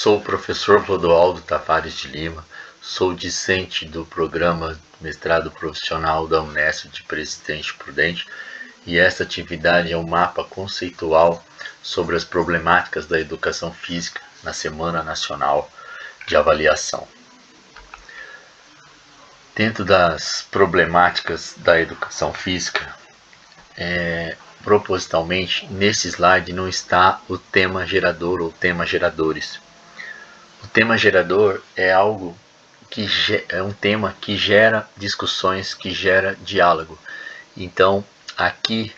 Sou o professor Rodoaldo Tavares de Lima, sou discente do programa Mestrado Profissional da Unesp de Presidente Prudente e esta atividade é um mapa conceitual sobre as problemáticas da educação física na Semana Nacional de Avaliação. Dentro das problemáticas da educação física, propositalmente, nesse slide não está o tema gerador ou tema geradores. O tema gerador é algo que é um tema que gera discussões, que gera diálogo. Então, aqui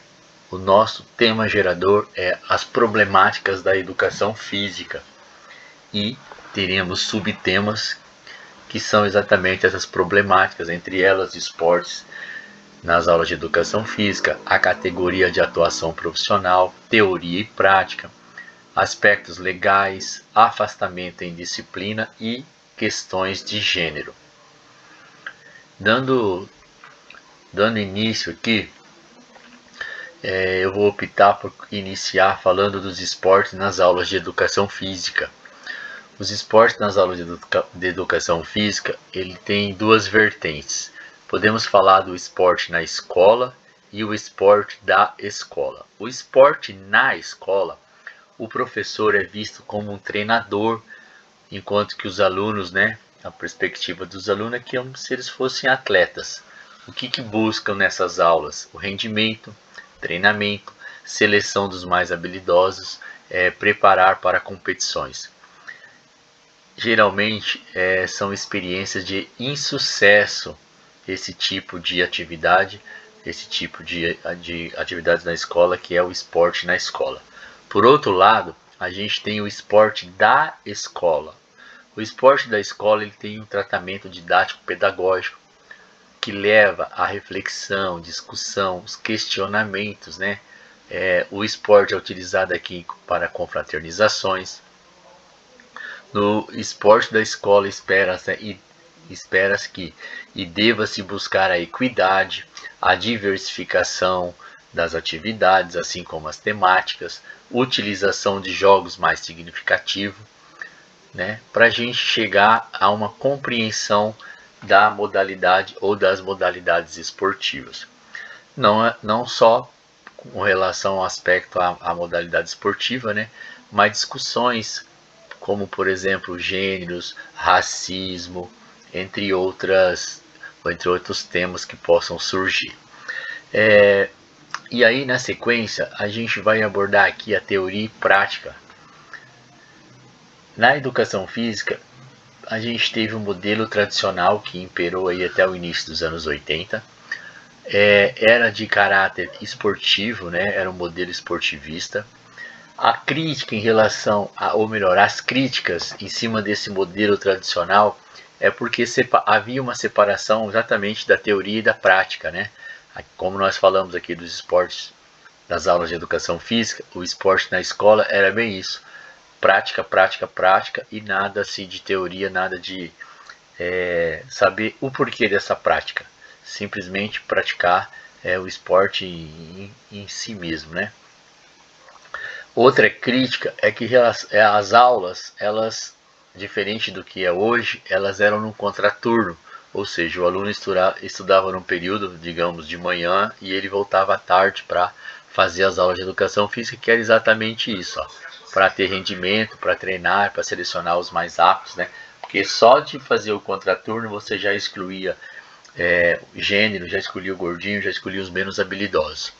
o nosso tema gerador é as problemáticas da educação física e teremos subtemas que são exatamente essas problemáticas, entre elas esportes nas aulas de educação física, a categoria de atuação profissional, teoria e prática, aspectos legais, afastamento em disciplina e questões de gênero. Dando início aqui, eu vou optar por iniciar falando dos esportes nas aulas de educação física. Os esportes nas aulas de educação física, ele tem duas vertentes. Podemos falar do esporte na escola e o esporte da escola. O esporte na escola, o professor é visto como um treinador, enquanto que os alunos, a perspectiva dos alunos é que se eles fossem atletas. O que buscam nessas aulas? O rendimento, treinamento, seleção dos mais habilidosos, preparar para competições. Geralmente são experiências de insucesso esse tipo de atividade, esse tipo de atividades na escola, que é o esporte na escola. Por outro lado, a gente tem o esporte da escola. O esporte da escola ele tem um tratamento didático-pedagógico que leva à reflexão, discussão, os questionamentos. O esporte é utilizado aqui para confraternizações. No esporte da escola espera-se que deva-se buscar a equidade, a diversificação das atividades, assim como as temáticas, utilização de jogos mais significativos, para a gente chegar a uma compreensão da modalidade ou das modalidades esportivas. Não só com relação ao aspecto à modalidade esportiva, mas discussões como, por exemplo, gêneros, racismo, entre outros temas que possam surgir. E aí, na sequência, a gente vai abordar aqui a teoria e prática. Na educação física, a gente teve um modelo tradicional que imperou aí até o início dos anos 80. Era de caráter esportivo, era um modelo esportivista. A crítica em relação as críticas em cima desse modelo tradicional é porque havia uma separação exatamente da teoria e da prática, Como nós falamos aqui dos esportes das aulas de educação física, o esporte na escola era bem isso. Prática, prática, prática e nada assim de teoria, nada de saber o porquê dessa prática. Simplesmente praticar o esporte em si mesmo, Outra crítica é que as aulas, elas, diferente do que é hoje, elas eram num contraturno, ou seja, o aluno estudava num período, digamos, de manhã e ele voltava à tarde para fazer as aulas de educação física, que era exatamente isso, para ter rendimento, para treinar, para selecionar os mais aptos, porque só de fazer o contraturno você já excluía gênero, já excluía o gordinho, já excluía os menos habilidosos.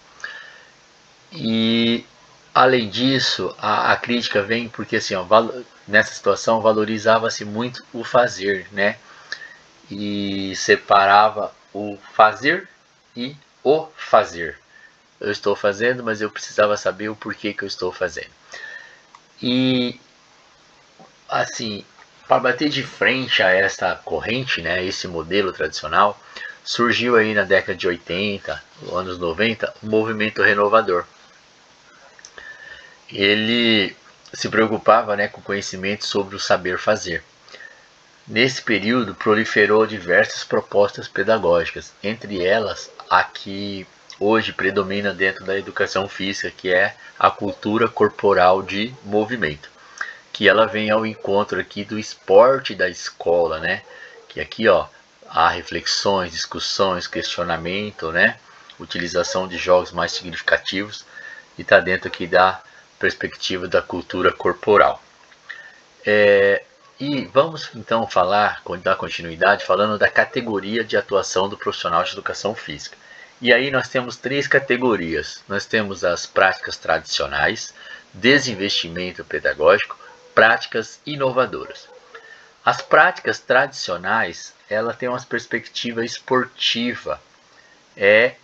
E além disso, a crítica vem porque assim, nessa situação valorizava-se muito o fazer, e separava o fazer e o fazer. Eu estou fazendo, mas eu precisava saber o porquê que eu estou fazendo. E assim, para bater de frente a essa corrente, esse modelo tradicional, surgiu aí na década de 80, anos 90, o movimento renovador. Ele se preocupava com conhecimento sobre o saber fazer. Nesse período proliferou diversas propostas pedagógicas, entre elas a que hoje predomina dentro da educação física, que é a cultura corporal de movimento, que ela vem ao encontro aqui do esporte da escola, né? Que aqui, ó, há reflexões, discussões, questionamento, né? Utilização de jogos mais significativos e está dentro aqui da perspectiva da cultura corporal. E vamos então dar continuidade falando da categoria de atuação do profissional de educação física. E aí nós temos 3 categorias. Nós temos as práticas tradicionais, desinvestimento pedagógico, práticas inovadoras. As práticas tradicionais, ela tem uma perspectiva esportiva. É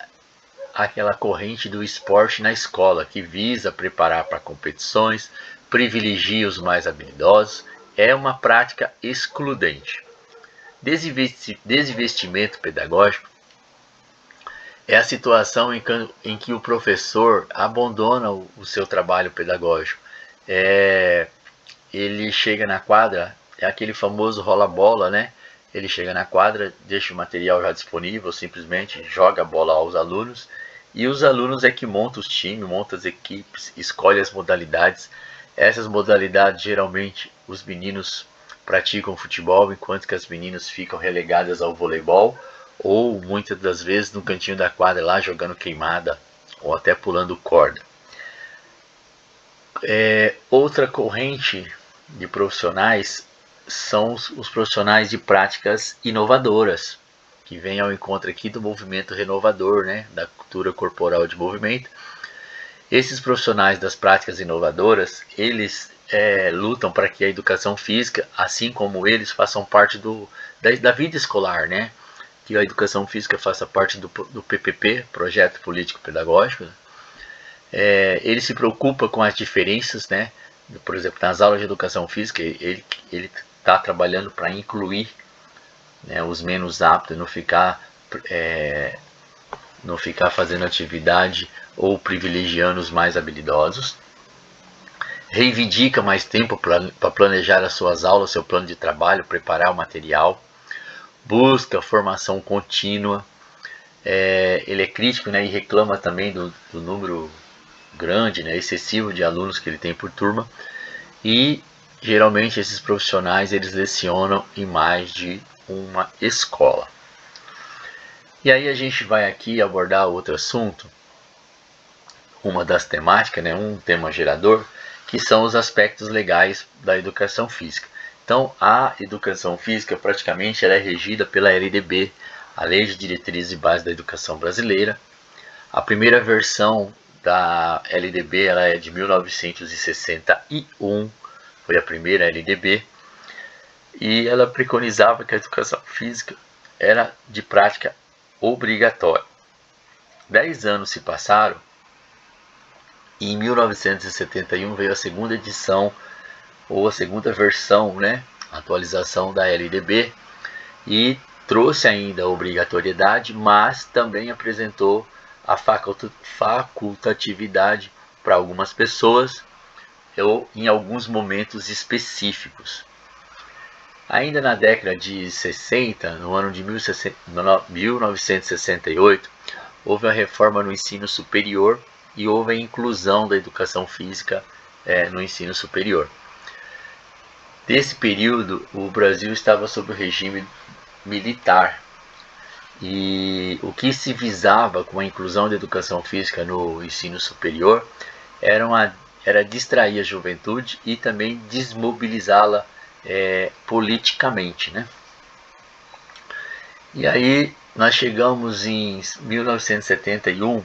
aquela corrente do esporte na escola, que visa preparar para competições, privilegia os mais habilidosos, é uma prática excludente. Desinvestimento pedagógico é a situação em que o professor abandona o seu trabalho pedagógico. Ele chega na quadra, é aquele famoso rola-bola, né? Ele chega na quadra, deixa o material já disponível, simplesmente joga a bola aos alunos, e os alunos é que montam os times, montam as equipes, escolhem as modalidades. Essas modalidades, geralmente, os meninos praticam futebol, enquanto que as meninas ficam relegadas ao voleibol, ou muitas das vezes no cantinho da quadra lá jogando queimada, ou até pulando corda. Outra corrente de profissionais são os profissionais de práticas inovadoras, que vem ao encontro aqui do movimento renovador, né, da cultura corporal de movimento. Esses profissionais das práticas inovadoras, eles lutam para que a educação física, assim como eles, façam parte da vida escolar, né? Que a educação física faça parte do PPP, Projeto Político Pedagógico. Ele se preocupa com as diferenças, né? Por exemplo, nas aulas de educação física, ele está trabalhando para incluir, né, os menos aptos, não ficar fazendo atividade ou privilegiando os mais habilidosos. Reivindica mais tempo para planejar as suas aulas, seu plano de trabalho, preparar o material. Busca formação contínua. Ele é crítico, né, e reclama também do número grande, né, excessivo de alunos que ele tem por turma. E geralmente esses profissionais eles lecionam em mais de uma escola. E aí a gente vai aqui abordar outro assunto, uma das temáticas, né, um tema gerador, que são os aspectos legais da educação física. Então, a educação física praticamente ela é regida pela LDB, a Lei de Diretrizes e Bases da Educação Brasileira. A primeira versão da LDB ela é de 1961, foi a primeira LDB, e ela preconizava que a educação física era de prática obrigatória. 10 anos se passaram e em 1971 veio a segunda edição, ou a segunda versão, né, atualização da LDB, e trouxe ainda a obrigatoriedade, mas também apresentou a facultatividade para algumas pessoas ou em alguns momentos específicos. Ainda na década de 60, no ano de 1968, houve a reforma no ensino superior e houve a inclusão da educação física no ensino superior. Nesse período, o Brasil estava sob o regime militar, e o que se visava com a inclusão da educação física no ensino superior era distrair a juventude e também desmobilizá-la politicamente, né? E aí nós chegamos em 1971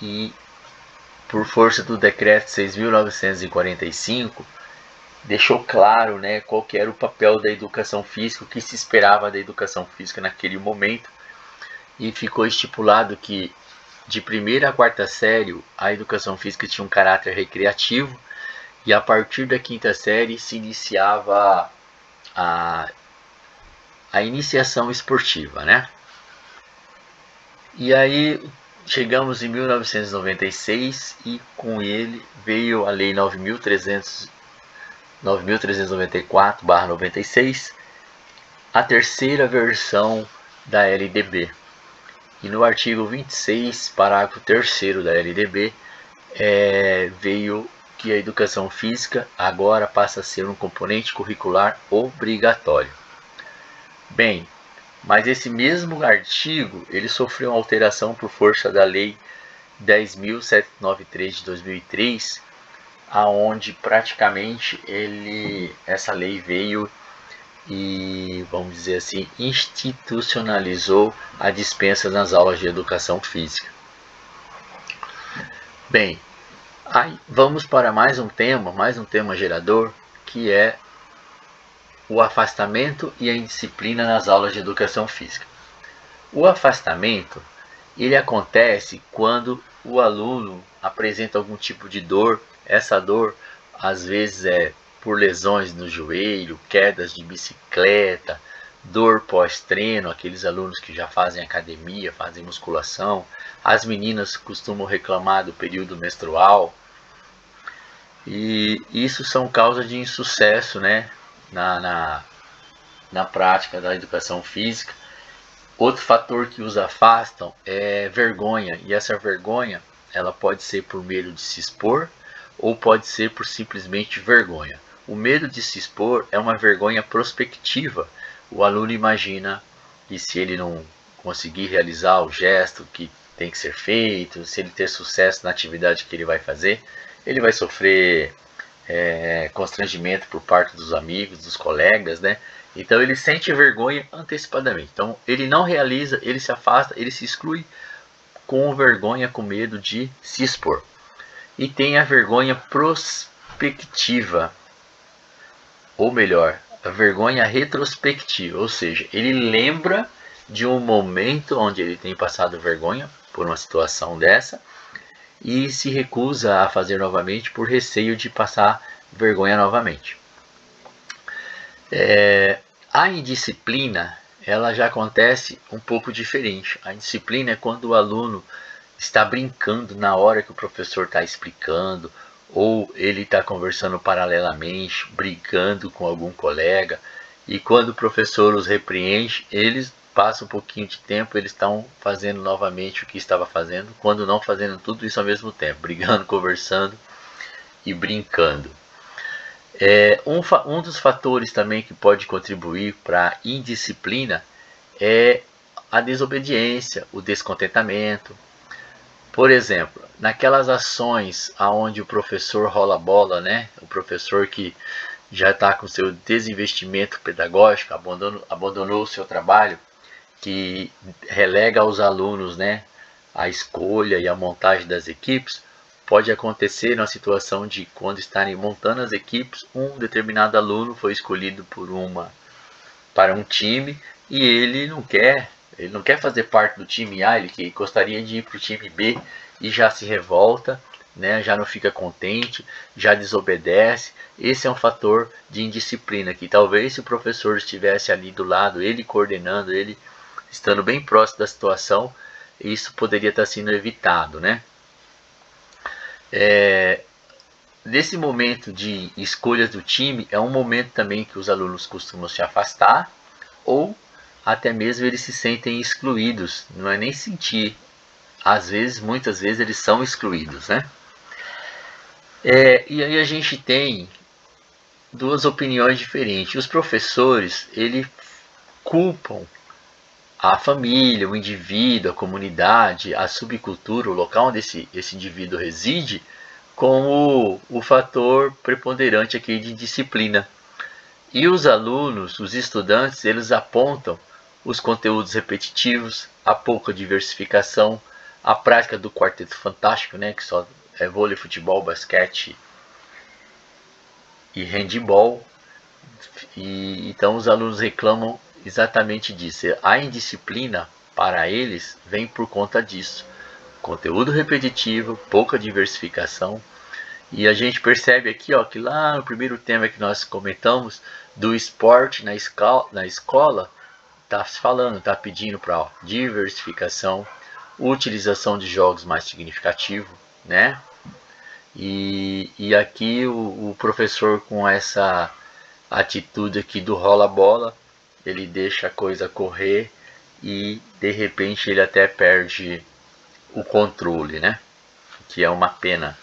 e por força do decreto 6.945 deixou claro, né, qual que era o papel da educação física, o que se esperava da educação física naquele momento, e ficou estipulado que de primeira a quarta série a educação física tinha um caráter recreativo, e a partir da quinta série se iniciava a iniciação esportiva, né? E aí chegamos em 1996 e com ele veio a Lei 9.394/96, a terceira versão da LDB. E no artigo 26, parágrafo 3º da LDB, veio que a educação física agora passa a ser um componente curricular obrigatório. Bem, mas esse mesmo artigo ele sofreu uma alteração por força da Lei 10.793 de 2003, aonde praticamente essa lei veio e, vamos dizer assim, institucionalizou a dispensa nas aulas de educação física. Bem, aí vamos para mais um tema gerador, que é o afastamento e a indisciplina nas aulas de educação física. O afastamento, ele acontece quando o aluno apresenta algum tipo de dor. Essa dor, às vezes, é por lesões no joelho, quedas de bicicleta, dor pós-treino, aqueles alunos que já fazem academia, fazem musculação. As meninas costumam reclamar do período menstrual. E isso são causas de insucesso, né, na prática da educação física. Outro fator que os afastam é vergonha. E essa vergonha, ela pode ser por medo de se expor ou pode ser por simplesmente vergonha. O medo de se expor é uma vergonha prospectiva. O aluno imagina que se ele não conseguir realizar o gesto que tem que ser feito, se ele ter sucesso na atividade que ele vai fazer, ele vai sofrer constrangimento por parte dos amigos, dos colegas, né? Então ele sente vergonha antecipadamente. Então ele não realiza, ele se afasta, ele se exclui com vergonha, com medo de se expor. E tem a vergonha prospectiva, ou melhor, a vergonha retrospectiva, ou seja, ele lembra de um momento onde ele tem passado vergonha por uma situação dessa e se recusa a fazer novamente por receio de passar vergonha novamente. A indisciplina, ela já acontece um pouco diferente. A indisciplina é quando o aluno está brincando na hora que o professor está explicando, ou ele está conversando paralelamente, brincando com algum colega, e quando o professor os repreende, eles passam um pouquinho de tempo, eles estão fazendo novamente o que estava fazendo, quando não fazendo tudo isso ao mesmo tempo, brigando, conversando e brincando. Um dos fatores também que pode contribuir para a indisciplina é a desobediência, o descontentamento. Por exemplo, naquelas ações onde o professor rola a bola, né? O professor que já está com seu desinvestimento pedagógico, abandonou o seu trabalho, que relega aos alunos, né, a escolha e a montagem das equipes. Pode acontecer na situação de quando estarem montando as equipes, um determinado aluno foi escolhido para um time e ele não quer fazer parte do time A, ele gostaria de ir para o time B e já se revolta, né, já não fica contente, já desobedece. Esse é um fator de indisciplina que talvez se o professor estivesse ali do lado, ele coordenando, ele estando bem próximo da situação, isso poderia estar sendo evitado, né? Nesse momento de escolhas do time, é um momento também que os alunos costumam se afastar, ou até mesmo eles se sentem excluídos, não é nem sentir, muitas vezes eles são excluídos, né? E aí a gente tem duas opiniões diferentes. Os professores, eles culpam a família, o indivíduo, a comunidade, a subcultura, o local onde esse indivíduo reside, como o fator preponderante aqui de disciplina. E os alunos, os estudantes, eles apontam os conteúdos repetitivos, a pouca diversificação, a prática do quarteto fantástico, né, que só é vôlei, futebol, basquete e handebol. E então os alunos reclamam exatamente disso. A indisciplina para eles vem por conta disso. Conteúdo repetitivo, pouca diversificação. E a gente percebe aqui, ó, que lá no primeiro tema que nós comentamos do esporte na escola, está falando, está pedindo para diversificação, utilização de jogos mais significativos, né? E aqui o professor, com essa atitude aqui do rola-bola, ele deixa a coisa correr e de repente ele até perde o controle, né? Que é uma pena.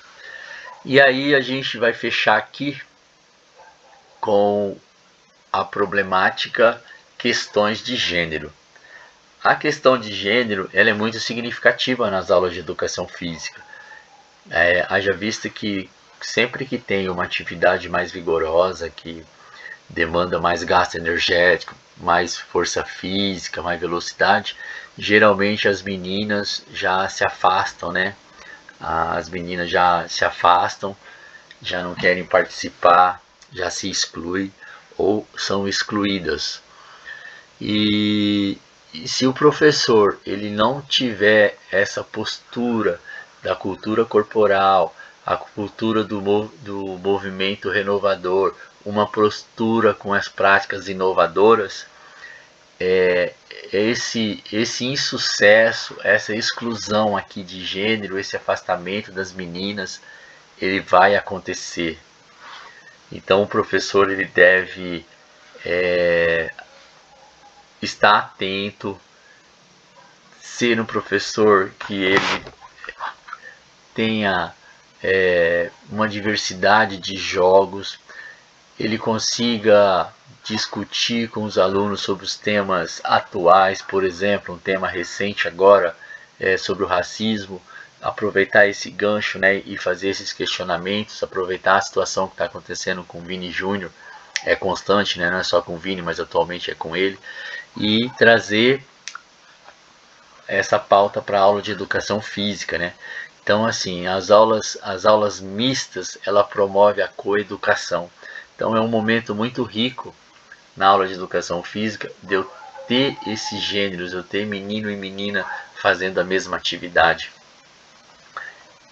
E aí a gente vai fechar aqui com a problemática questões de gênero. A questão de gênero ela é muito significativa nas aulas de educação física. Haja vista que sempre que tem uma atividade mais vigorosa, que demanda mais gasto energético, mais força física, mais velocidade, geralmente as meninas já se afastam, né? As meninas já se afastam, já não querem participar, já se excluem ou são excluídas. E se o professor ele não tiver essa postura da cultura corporal, a cultura do movimento renovador, uma postura com as práticas inovadoras, esse insucesso, essa exclusão aqui de gênero, esse afastamento das meninas, ele vai acontecer. Então o professor ele deve estar atento, ser um professor que ele tenha uma diversidade de jogos, ele consiga discutir com os alunos sobre os temas atuais, por exemplo, um tema recente agora sobre o racismo, aproveitar esse gancho, né, e fazer esses questionamentos, aproveitar a situação que está acontecendo com o Vini Júnior, é constante, né, não é só com o Vini, mas atualmente é com ele, e trazer essa pauta para a aula de educação física, né? Então, assim, as aulas mistas, ela promove a coeducação. Então, é um momento muito rico na aula de educação física de eu ter esses gêneros, eu ter menino e menina fazendo a mesma atividade.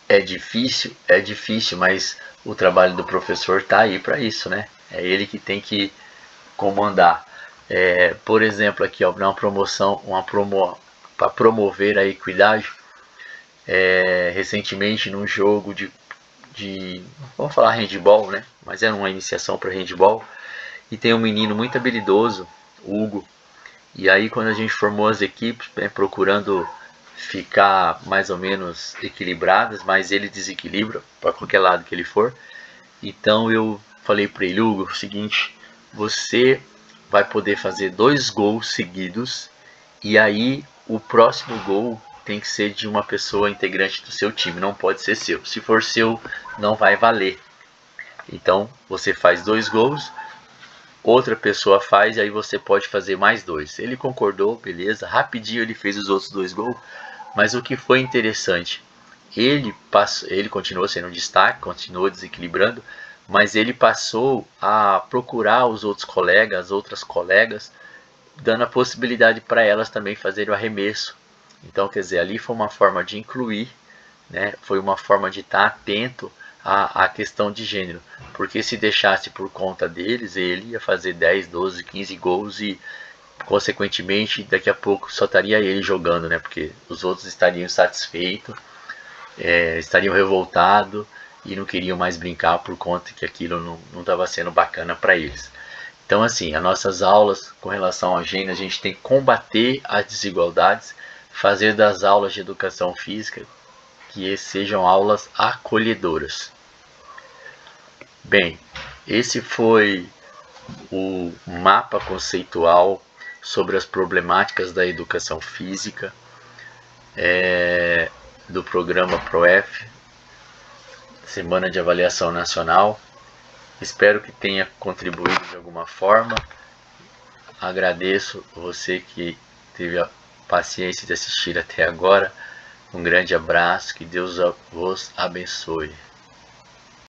É difícil, mas o trabalho do professor está aí para isso, né? É ele que tem que comandar. Por exemplo, aqui, ó, para promover a equidade, recentemente num jogo vamos falar handball, né? Mas era uma iniciação para handball, e tem um menino muito habilidoso, Hugo, e aí quando a gente formou as equipes, né, procurando ficar mais ou menos equilibradas, mas ele desequilibra para qualquer lado que ele for. Então eu falei para ele: Hugo, o seguinte, você vai poder fazer 2 gols seguidos, e aí o próximo gol tem que ser de uma pessoa integrante do seu time, não pode ser seu. Se for seu, não vai valer. Então você faz 2 gols, outra pessoa faz, e aí você pode fazer mais 2. Ele concordou, beleza, rapidinho ele fez os outros 2 gols. Mas o que foi interessante, ele continuou sendo um destaque, continuou desequilibrando, mas ele passou a procurar os outros colegas, as outras colegas, dando a possibilidade para elas também fazerem o arremesso. Então, quer dizer, ali foi uma forma de incluir, né? Foi uma forma de estar atento à questão de gênero, porque se deixasse por conta deles, ele ia fazer 10, 12, 15 gols e consequentemente daqui a pouco só estaria ele jogando, né? Porque os outros estariam insatisfeitos, estariam revoltados e não queriam mais brincar por conta que aquilo não estava sendo bacana para eles. Então, assim, as nossas aulas com relação ao gênero, a gente tem que combater as desigualdades, fazer das aulas de educação física que sejam aulas acolhedoras. Bem, esse foi o mapa conceitual sobre as problemáticas da educação física do programa PROEF, Semana de Avaliação Nacional. Espero que tenha contribuído de alguma forma. Agradeço você que teve a paciência de assistir até agora. Um grande abraço, que Deus vos abençoe.